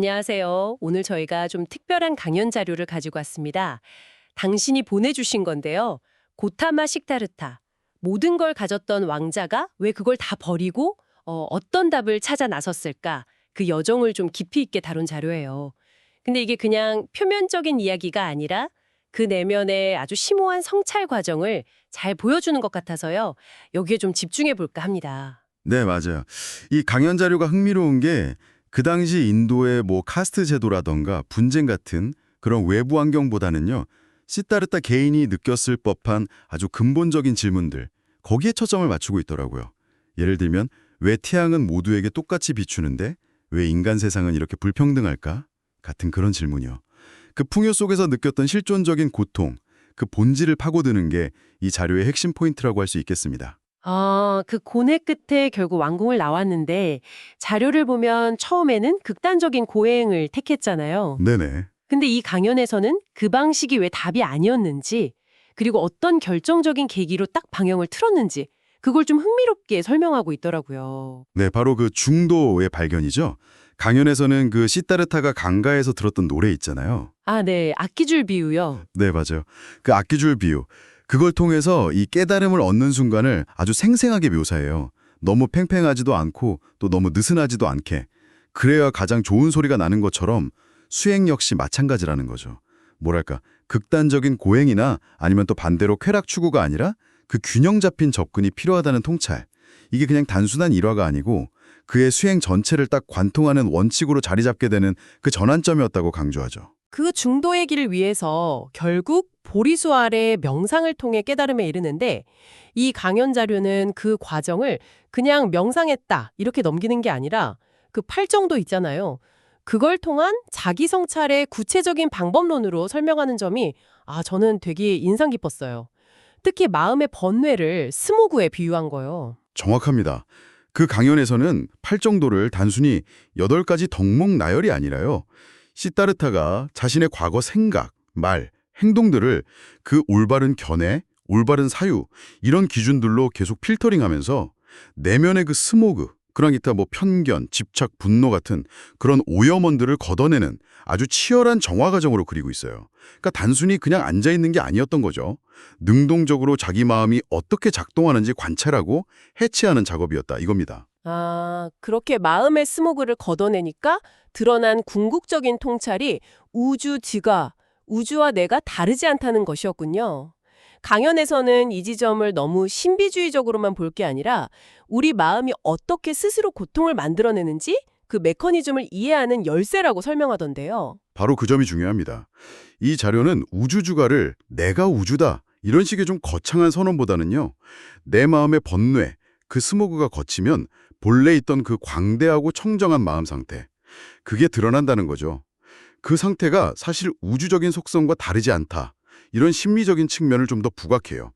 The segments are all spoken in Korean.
안녕하세요. 오늘 저희가 좀 특별한 강연 자료를 가지고 왔습니다. 당신이 보내주신 건데요. 고타마 식다르타. 모든 걸 가졌던 왕자가 왜 그걸 다 버리고 어떤 답을 찾아 나섰을까? 그 여정을 좀 깊이 있게 다룬 자료예요. 근데 이게 그냥 표면적인 이야기가 아니라 그 내면의 아주 심오한 성찰 과정을 잘 보여주는 것 같아서요. 여기에 좀 집중해 볼까 합니다. 네, 맞아요. 이 강연 자료가 흥미로운 게 그 당시 인도의 뭐 카스트 제도라던가 분쟁 같은 그런 외부 환경보다는요. 시타르타 개인이 느꼈을 법한 아주 근본적인 질문들, 거기에 초점을 맞추고 있더라고요. 예를 들면 왜 태양은 모두에게 똑같이 비추는데 왜 인간 세상은 이렇게 불평등할까? 같은 그런 질문이요. 그 풍요 속에서 느꼈던 실존적인 고통, 그 본질을 파고드는 게 이 자료의 핵심 포인트라고 할 수 있겠습니다. 그 고뇌 끝에 결국 완공을 나왔는데 자료를 보면 처음에는 극단적인 고행을 택했잖아요. 네네. 근데 이 강연에서는 그 방식이 왜 답이 아니었는지, 그리고 어떤 결정적인 계기로 딱 방향을 틀었는지, 그걸 좀 흥미롭게 설명하고 있더라고요. 네, 바로 그 중도의 발견이죠. 강연에서는 그 시타르타가 강가에서 들었던 노래 있잖아요. 아, 네. 악기줄 비유요. 네, 맞아요. 그 악기줄 비유. 그걸 통해서 이 깨달음을 얻는 순간을 아주 생생하게 묘사해요. 너무 팽팽하지도 않고 또 너무 느슨하지도 않게. 그래야 가장 좋은 소리가 나는 것처럼 수행 역시 마찬가지라는 거죠. 뭐랄까, 극단적인 고행이나 아니면 또 반대로 쾌락 추구가 아니라 그 균형 잡힌 접근이 필요하다는 통찰. 이게 그냥 단순한 일화가 아니고 그의 수행 전체를 딱 관통하는 원칙으로 자리 잡게 되는 그 전환점이었다고 강조하죠. 그 중도의 길을 위해서 결국 보리수 아래 명상을 통해 깨달음에 이르는데, 이 강연 자료는 그 과정을 그냥 명상했다 이렇게 넘기는 게 아니라 그 팔정도 있잖아요. 그걸 통한 자기 성찰의 구체적인 방법론으로 설명하는 점이 저는 되게 인상 깊었어요. 특히 마음의 번뇌를 스모그에 비유한 거요. 정확합니다. 그 강연에서는 팔정도를 단순히 8가지 덕목 나열이 아니라요. 시타르타가 자신의 과거 생각, 말, 행동들을 그 올바른 견해, 올바른 사유 이런 기준들로 계속 필터링하면서 내면의 그 스모그, 그런 기타 뭐 편견, 집착, 분노 같은 그런 오염원들을 걷어내는 아주 치열한 정화 과정으로 그리고 있어요. 그러니까 단순히 그냥 앉아있는 게 아니었던 거죠. 능동적으로 자기 마음이 어떻게 작동하는지 관찰하고 해체하는 작업이었다 이겁니다. 그렇게 마음의 스모그를 걷어내니까 드러난 궁극적인 통찰이 우주지가, 우주와 내가 다르지 않다는 것이었군요. 강연에서는 이 지점을 너무 신비주의적으로만 볼 게 아니라 우리 마음이 어떻게 스스로 고통을 만들어내는지 그 메커니즘을 이해하는 열쇠라고 설명하던데요. 바로 그 점이 중요합니다. 이 자료는 우주주가를 내가 우주다 이런 식의 좀 거창한 선언보다는요. 내 마음의 번뇌, 그 스모그가 걷히면 본래 있던 그 광대하고 청정한 마음 상태, 그게 드러난다는 거죠. 그 상태가 사실 우주적인 속성과 다르지 않다. 이런 심리적인 측면을 좀 더 부각해요.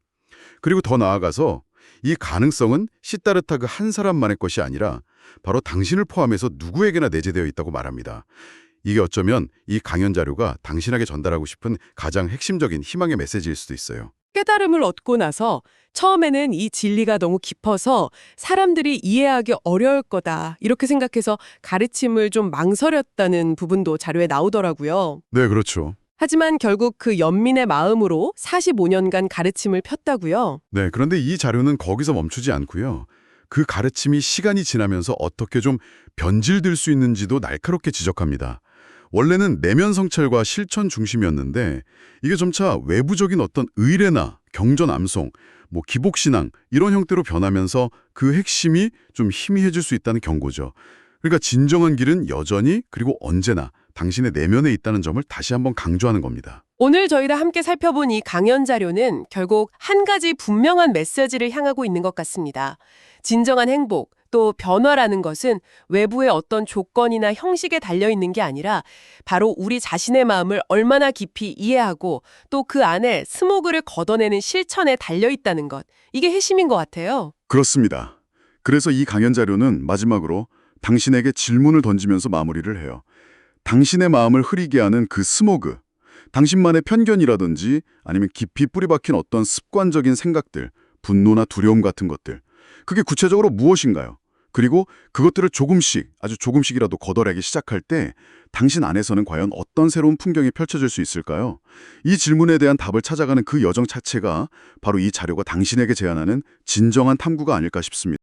그리고 더 나아가서 이 가능성은 시타르타 그 한 사람만의 것이 아니라 바로 당신을 포함해서 누구에게나 내재되어 있다고 말합니다. 이게 어쩌면 이 강연 자료가 당신에게 전달하고 싶은 가장 핵심적인 희망의 메시지일 수도 있어요. 깨달음을 얻고 나서 처음에는 이 진리가 너무 깊어서 사람들이 이해하기 어려울 거다 이렇게 생각해서 가르침을 좀 망설였다는 부분도 자료에 나오더라고요. 네, 그렇죠. 하지만 결국 그 연민의 마음으로 45년간 가르침을 폈다고요. 네, 그런데 이 자료는 거기서 멈추지 않고요. 그 가르침이 시간이 지나면서 어떻게 좀 변질될 수 있는지도 날카롭게 지적합니다. 원래는 내면 성찰과 실천 중심이었는데 이게 점차 외부적인 어떤 의례나 경전 암송, 뭐 기복신앙 이런 형태로 변하면서 그 핵심이 좀 희미해질 수 있다는 경고죠. 그러니까 진정한 길은 여전히 그리고 언제나 당신의 내면에 있다는 점을 다시 한번 강조하는 겁니다. 오늘 저희랑 함께 살펴본 이 강연 자료는 결국 한 가지 분명한 메시지를 향하고 있는 것 같습니다. 진정한 행복, 또 변화라는 것은 외부의 어떤 조건이나 형식에 달려있는 게 아니라 바로 우리 자신의 마음을 얼마나 깊이 이해하고 또 그 안에 스모그를 걷어내는 실천에 달려있다는 것. 이게 핵심인 것 같아요. 그렇습니다. 그래서 이 강연 자료는 마지막으로 당신에게 질문을 던지면서 마무리를 해요. 당신의 마음을 흐리게 하는 그 스모그, 당신만의 편견이라든지 아니면 깊이 뿌리박힌 어떤 습관적인 생각들, 분노나 두려움 같은 것들, 그게 구체적으로 무엇인가요? 그리고 그것들을 조금씩, 아주 조금씩이라도 걷어내기 시작할 때 당신 안에서는 과연 어떤 새로운 풍경이 펼쳐질 수 있을까요? 이 질문에 대한 답을 찾아가는 그 여정 자체가 바로 이 자료가 당신에게 제안하는 진정한 탐구가 아닐까 싶습니다.